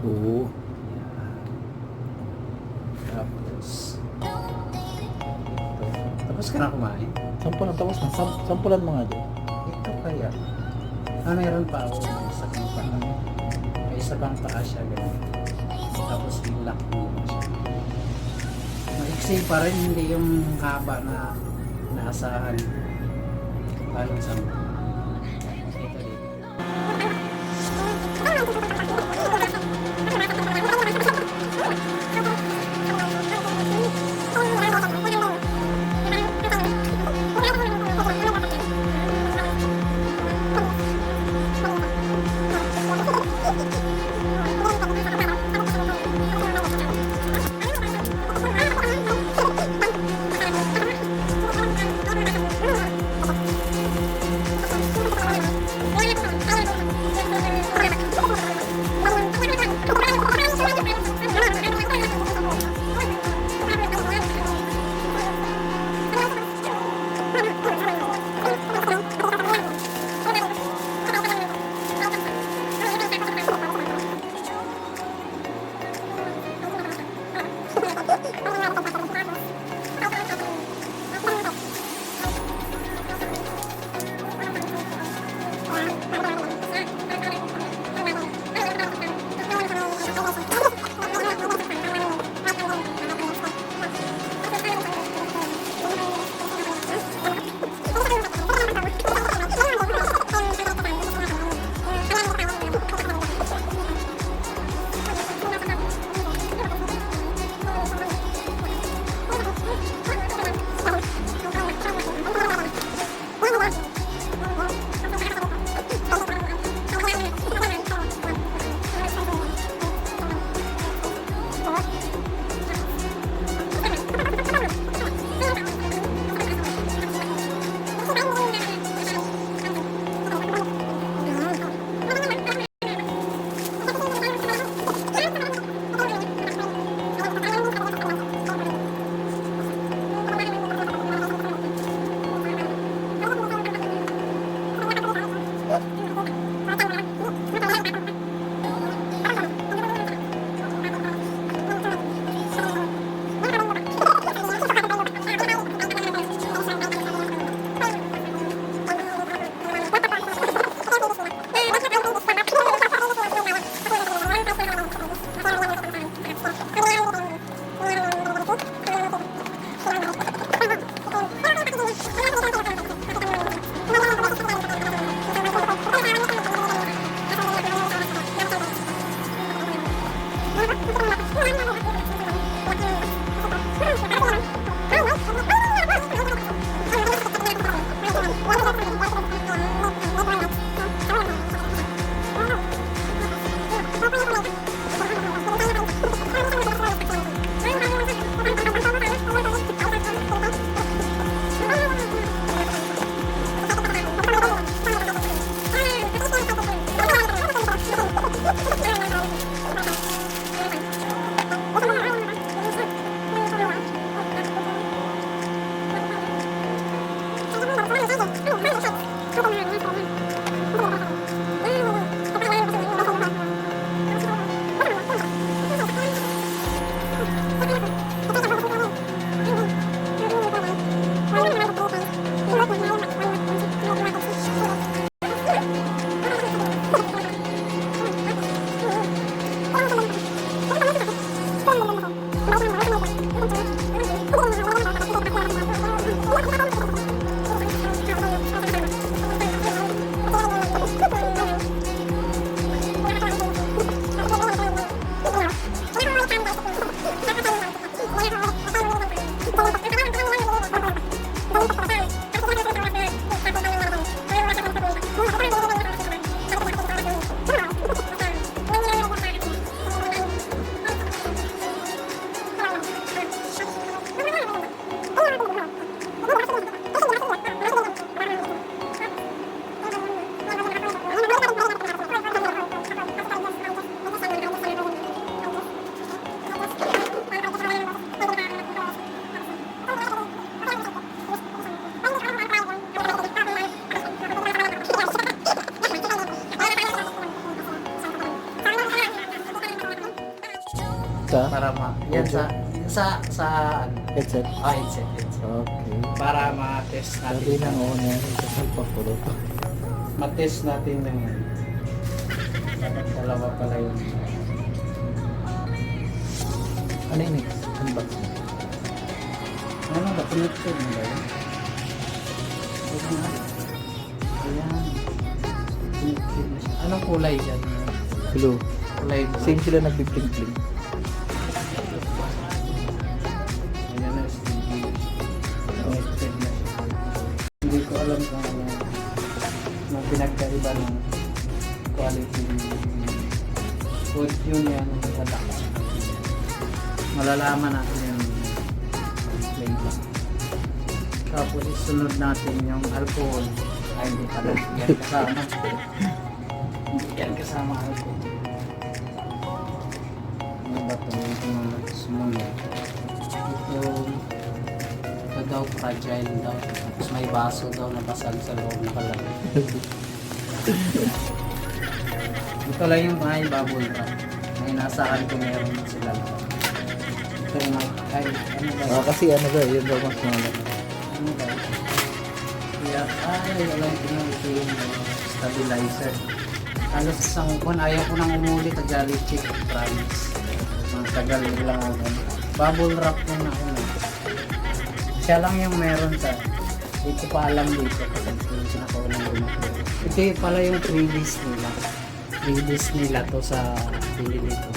Oo. Yan. Tapos, ito. Tapos ka na kumain? Sampulan, tapos na. Sampulan mo nga dyan. Ito kaya. Meron pa ako. May isa pang paa. May isa pang paa siya. Ganun. Tapos lock mo naman siya. Maiksi pa rin. Hindi yung haba na naasahan. Parang sa ito dito. sa yan sa ano, headset. headset. Okay. Para ma-test Sabi natin. ng oo niya, ipagpapulot. Ma-test natin ng yan. Dapat dalawa pala yun. Ano yung next? Unbox mo. Ano ba? Connected mo ba yun? Ayan. Connected na siya. Anong kulay dyan? Blue. Kulay blue. Same sila nagpipling-pling. Ayan na, STB. Connected na siya. Hindi ko alam kung ano pinagkaiba ng quality audio niya ng kadak. Malalaman natin yung playback. Tapos isunod natin yung alcohol. Ay, hindi pala. Yan kasama. Hindi yan kasama alcohol. Ano ba ito? Ito mga sumunod. Ito daw fragile daw. Tapos may baso daw na basag sa loob na kalagay. Ito lang yung mga bubble wrap. May nasaan ko meron sila. Ito yung ay, ano ba? Kasi ano ba, yun daw mas mahal. Ano ba? Kaya, wala yung ito yung stabilizer. Halos isang buwan, ayaw ko nang umulit sa Jolly Chick, promise. Mga tagal lang ako. Bubble wrap ko na ako na. Siya lang yung meron sa, dito pa alam dito kasi ito yung pinakaunang lumaki. Ito yung pala yung freebies nila. Freebies nila to sa bili nito.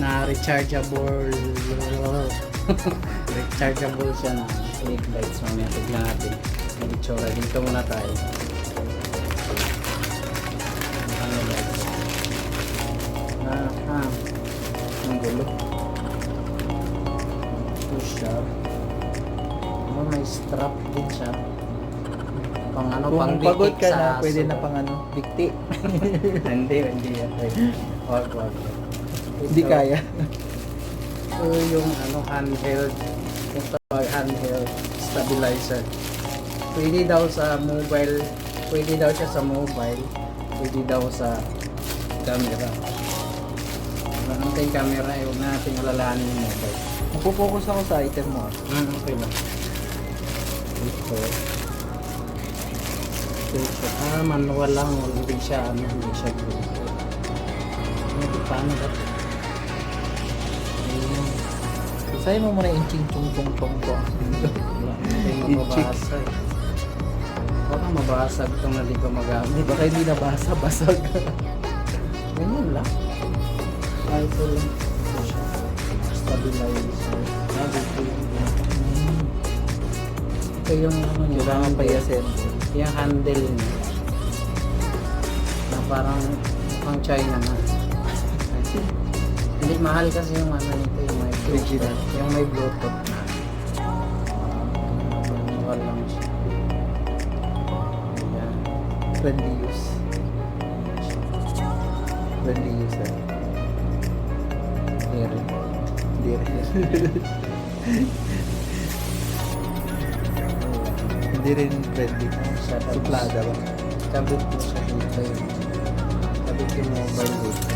Na rechargeable rechargeable siya na LED lights. Mamaya tignan natin yung itsura. Dito muna tayo. Ano lights? Ang gulo. Ito siya. May strap din siya. Pang ano, pang Kung pagod dikit ka sa na, aso. pwede na pang ano, dikti. Hindi yan. Wag. Hindi kaya. Ito yung ano, handheld. Yung tawag handheld stabilizer. Pwede daw sa mobile. Pwede daw siya sa mobile. Pwede daw sa camera. Ano tayong camera, huwag na natin alalahanin yung mobile. Magpo-focus ako sa item mo. Okay lang. Ito. Manual lang. Hindi siya Bluetooth. Paano ba ito? Ayun. Isayin mo muna yung ching-chung-chung-chung-chung. Hindi mababasag. Baka mabasag itong hindi ko magamit. Hindi, baka hindi nabasa, basag. Ganyan lang. Ito lang. Stabilizer. Dito yung ito yung ano niya. Kailangan pa i-assemble. Yung handle niya. Na parang mukhang China na. Hindi mahal kasi yung ano nito, yung may Original. yung may Bluetooth na. Manual lang siya. Ayan. Friendly use. Friendly use. Here. Hindi rin. Hindi rin friendly. Suplada ba? Kabit mo siya dito yung kabit yung mobile dito.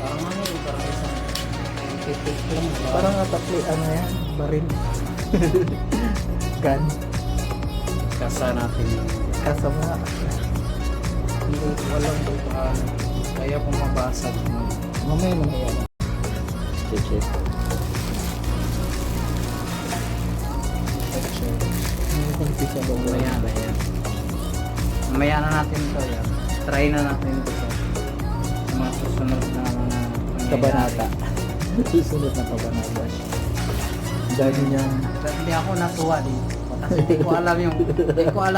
Parang ano yung parang isang titik lang. Parang tatlo, ano yan? Baril. Gun. Kasa natin yung Kasama. hindi ko alam kung paano. Kaya kung mabasag mo. Mamaya. Check. Ano kung pisa ba? Mamaya na yan. Mamaya na natin ito yan. Try na natin ito sa mga susunod na mga Kabanata. Susunod na kabanata. Dahil niyang Hindi ako natuwa dito. Kasi hindi ko alam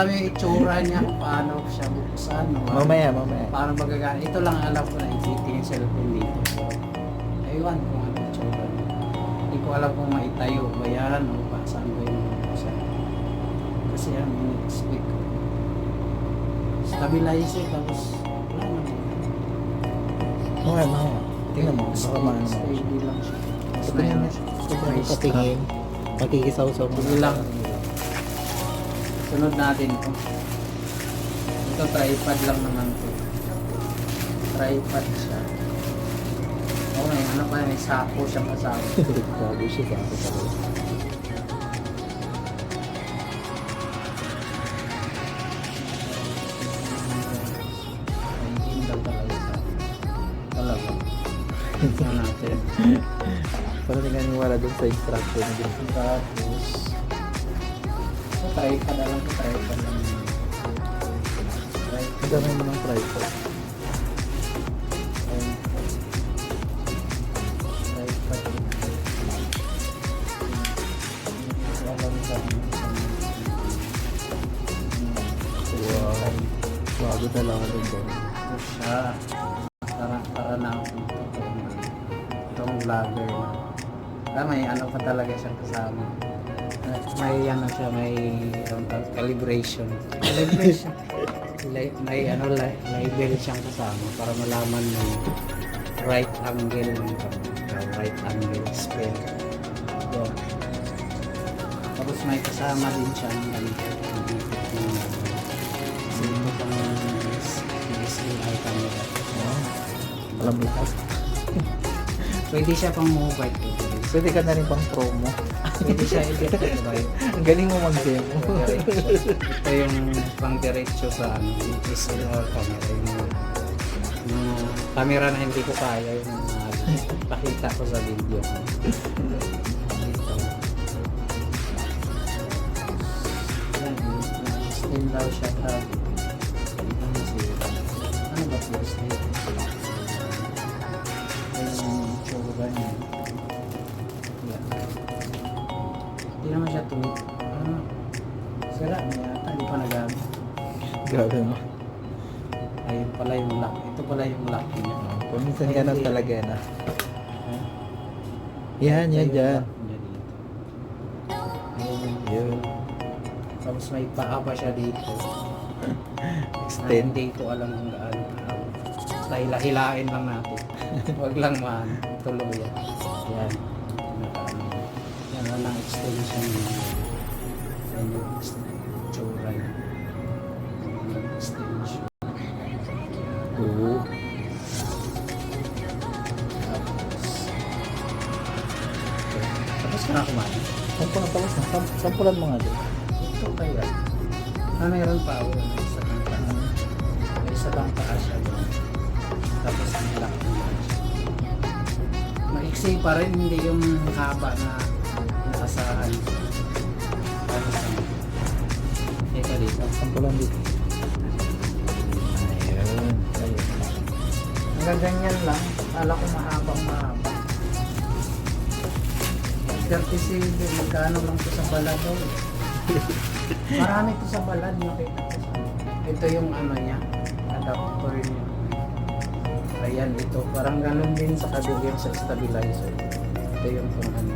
yung itsura niya kung paano siya buksan. mamaya. Paano magagamit. Ito lang alam ko na ipitin yung cellphone dito. Aywan kung ano yung itsura niya. Hindi ko alam kung maitayo ba yan o ba saan ba yung buksan. Kasi yan, speak. Stabilizer tapos wala naman. mamaya. Tingnan mo. Baka maano mo. Steady lang siya. Tapos Tingnan mayroon mo. may Patingin. Pakikisaw-saw mo. Sige lang. Sunod natin ito. Ito tripod lang naman ito. Tripod siya. Oo, may ano pa, may sako siyang kasama. Grabe siya sa ako talaga. Ay, hindi daw talaga sa akin. Talaga. Ito natin. Parang hindi naniwala dun sa instruction na dun. Tapos, so tripod na lang, tripod lang. Ang dami mo ng tripod. Wow. Bago talaga dun doon. Ito siya. Para na itong vlogger na. May ano pa talaga siyang kasama. May ano siya, may calibration. Calibration. May ano, label siyang kasama para malaman mo yung right angle ng right angle spell. Yan. Tapos may kasama din siyang ganito. Kasi ito pang DSLR camera. Alam mo ka. Pwede siya pang mobile. Pwede ka na rin pang promo. Pwede siya i-get mobile. Ang galing mo mag-demo. Ito yung pang diretso sa ano, DSLR camera. Yung camera na hindi ko kaya yung pakita ko sa video. Dito. Yan, steam daw siya. Ano ba po steam? Yung tsura niya. Yan. Hindi naman siya tuwid. Sira na yata, hindi pa nagamit. Grabe mo. Ayun pala yung lock. Ito pala yung lock niya. Paminsan ganun talaga na. Eh? Yan, Ito yan, yung dyan. lock niya dito. Ayun. Yun. Tapos may paa pa siya dito. Extend. Hindi ko alam kung gaano. Basta hilain lang natin. Huwag lang tuluyan. Yan. Yan lang ang extension niya. Yan yung tsura niya. Yung extension. Oo. Tapos ka na kumain. Sampulan tapos na. Sampulan mo nga doon. Ito kaya. Mayroon pa ako ng isa pang paa. May isa pang paa siya doon. Tapos ang lock niya siya. Maiksi pa rin, hindi yung haba na nakasahan. Paano sa ito dito. Sampulan dito. Ayun. Ayun. Hanggang ganyan lang. Kala ko mahabang mahaba. 37, magkano lang ito sa balad daw. Marami ito sa balad, nakita ko sa. Ito yung ano niya, adapter niya. Ayan, ito. Parang ganun din sa kabigyan sa stabilizer. Ito yung kung ano.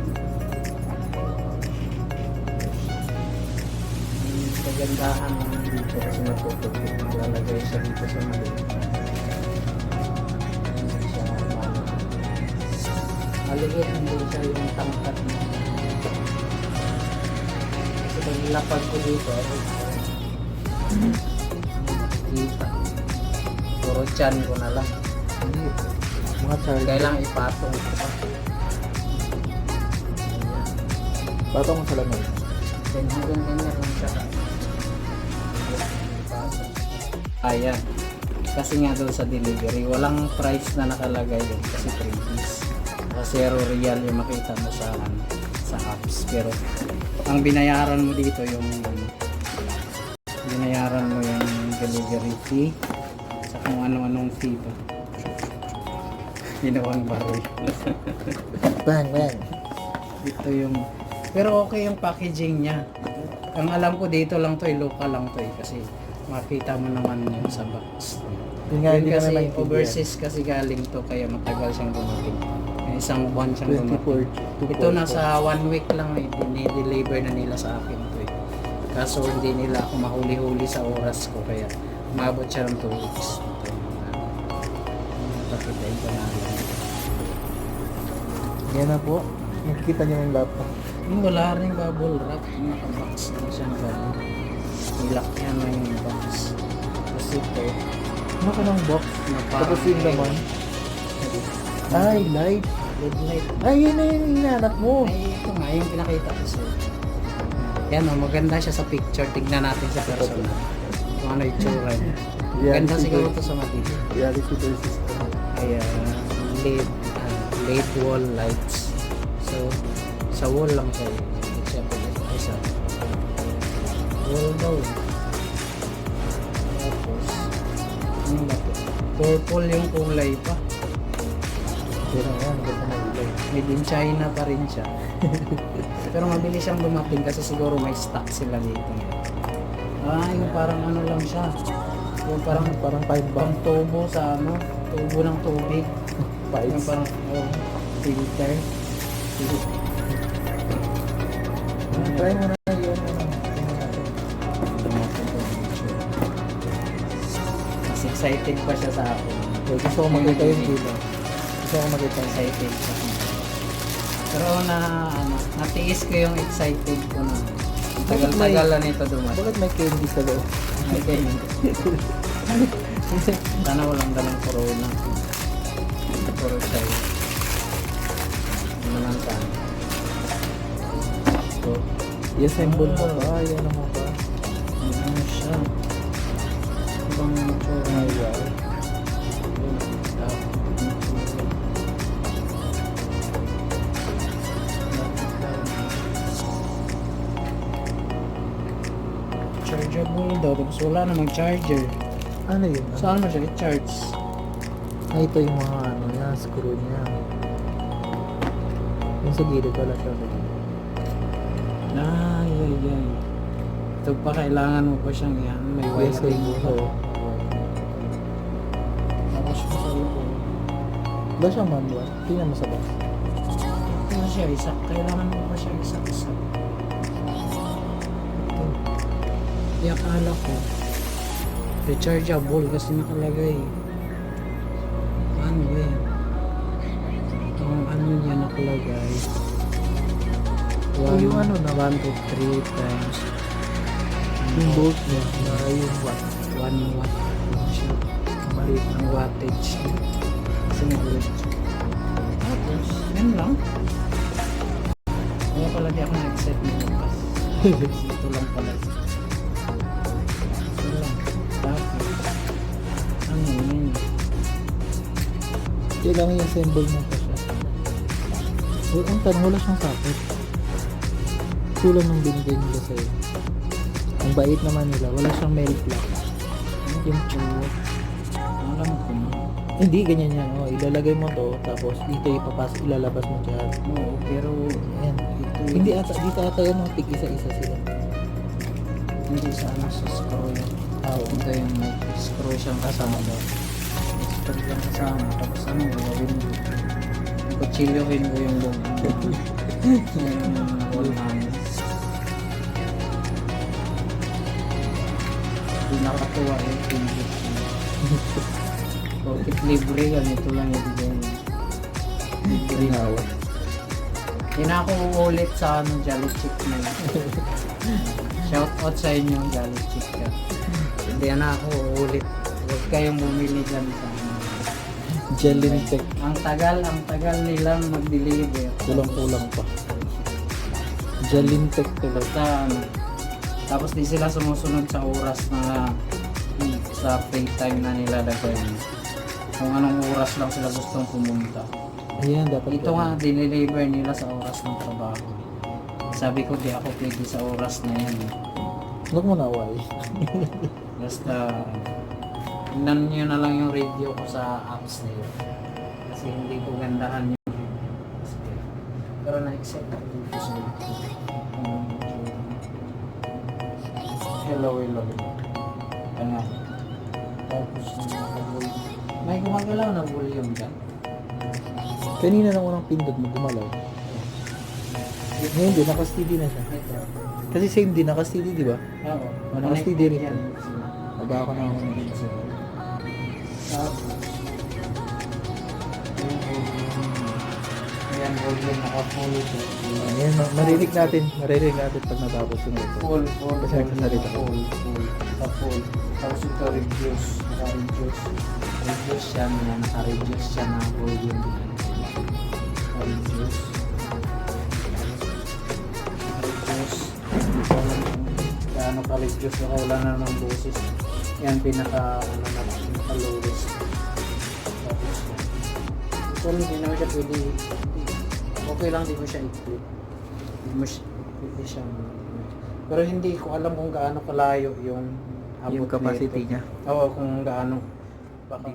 Yung kagandahan naman dito kasi matutupit. Lalagay siya dito sa maliit. Hindi siya maliit, hindi siya yung tangkat mo. Kasi pag nilapag ko dito, makikita. Puro chan ko na lang. Hindi. Mga charger. Kailangan ipatong ko pa. Bato mo sa lamay. Then hanggang ganyan lang siya. Ipatong. Ayan. Kasi nga doon sa delivery, walang price na nakalagay doon kasi previous. Zero real yung makita mo sa apps. Pero ang binayaran mo dito yung delivery fee sa kung ano-anong fee pa. Ginawang baril. Bang, bang. Dito yung pero okay yung packaging niya. Ang alam ko dito lang to, local lang to kasi makita mo naman yung sa box. Yun nga, Yun hindi kasi naman maintindihan. overseas kasi galing to kaya matagal siyang dumating. Isang buwan siyang 24. dumating. Ito nasa 1 week lang dinideliver na nila sa akin to eh. Kaso hindi nila ako mahuli-huli sa oras ko kaya umabot siya ng 2 weeks. Ito yung pakitain ko na lang. Yan na po. Nakikita niyo yung laptop. Yung wala rin bubble wrap, naka-box lang siya na bubble. Nilak yan na yung box. Tapos ito, Ano ka ng box? na parang Tapos yung laman. Ay, light. LED light. Ay, yun na yung hinahanap mo. Ay, ito nga, yung pinakita ko sa'yo. Yan o, maganda siya sa picture. Tignan natin sa personal. Kung ano yung tsura niya. Ganda siguro to sa matindi. Reality versus Ay, LED wall lights. So, sa wall lang siya. Hindi siya pwede sa wall daw. Tapos, ano ba ito? Purple yung kulay pa. Pero yan, ganda na ilay. Made in China pa rin siya. Pero mabilis siyang dumating kasi siguro may stock sila dito. Yung parang ano lang siya. Yung parang Pipe pang bomb. tubo sa ano, tubo ng tubig. Yung Pipes. parang filter. Try mo na yun. Mas excited pa siya sa akin. Gusto ko makita yung dito. Gusto ko makita yung Excited siya. Pero natiis ko yung excited ko na. Tagal-tagal na nito dumating. Bakit may candy sa loob? Okay. Sana walang dalang corona. Puro tayo. Ano naman tayo? So, I-assemble mo ba? Yan mo ba? ano siya? Ibang tsura. Ay, wow. Chargeable daw, tapos wala namang charger. Ano yun? Saan mo siya i-charge? Ay, ito yung mga ano yan, screw niya. Yung sa gilid, wala siya. Ay. Ito pa, kailangan mo pa siyang yan. May Yes, wiring ay, pa. oo. Tapos mo sa loob. Ba siya manual? Tingnan mo sa box. Ano siya, kailangan mo pa siya isa-isa. Di akala ko rechargeable kasi nakalagay ano eh ang ano niya nakalagay Yung ano na, 1 to 3 times yung bolt niya, na yung watt. 1 watt ano siya maliit ang wattage niya kasi maliit tapos yan lang kaya pala di ako nag-set ng bukas ito lang pala Kailangan i-assemble mo pa siya. Ang tanong, wala siyang socket. Kulang ng binigay nila sa'yo. Ang bait naman nila, wala siyang melt lock. Yung alam ko na hindi, ganyan yan. Oh, ilalagay mo to, tapos dito ipapasok, ilalabas mo dyan. oo pero Ayan. ito Hindi ata, dito ata yan, oh, tig isa-isa sila. hindi sana sa screw yun ito yung may screw siyang kasama screw siyang kasama tapos ano gawin mo kutsilyohin ko yung buong yung wall hanging nakatuwa yung pinjit bakit libre ganito lang ibigay mo libre Ginawa. hindi na ako ulit sa ano Jolly Chick na yun shout out sa inyo Jolly Chick ka hindi na ako ulit huwag kayong bumili dyan sa ano Jelly-tech. ang tagal nilang mag-deliver Kulang-kulang pa. Jelly-tech tuloy. basta ano tapos di sila sumusunod sa oras na sa free time na nilalagay kung anong oras lang sila gustong pumunta Ayan, dapat ito nga dineliver nila sa oras ng trabaho sabi ko di ako pwede sa oras na yan Huwag mo na away. basta tingnan nyo na lang yung radio ko sa apps na yun kasi hindi ko gandahan yung pero na-accept ako dito sa hello ano tapos may gumagalaw na volume dyan Kanina nang unang pindot mo, gumalaw. Ngayon din, naka-steady na siya. ito Kasi same din, naka-steady, di ba? oo Naka-steady rin. yan Aba ako na ako na dito. tapos ayan volume naka-full ito Ayan, marinig natin pag natapos yung ito. full Kasi nagsasalita ka. full tapos ito reduce naka-reduce siya na naka-reduce siya na volume Religious. Gaano ka-religious baka wala na namang boses. Yan pinaka lowest. Tapos yan. So hindi naman siya pwede, okay lang di mo siya i-clip. Pwede siyang, pero hindi ko alam kung gaano kalayo yung abot Yung capacity nito. niya. Oo, kung gaano baka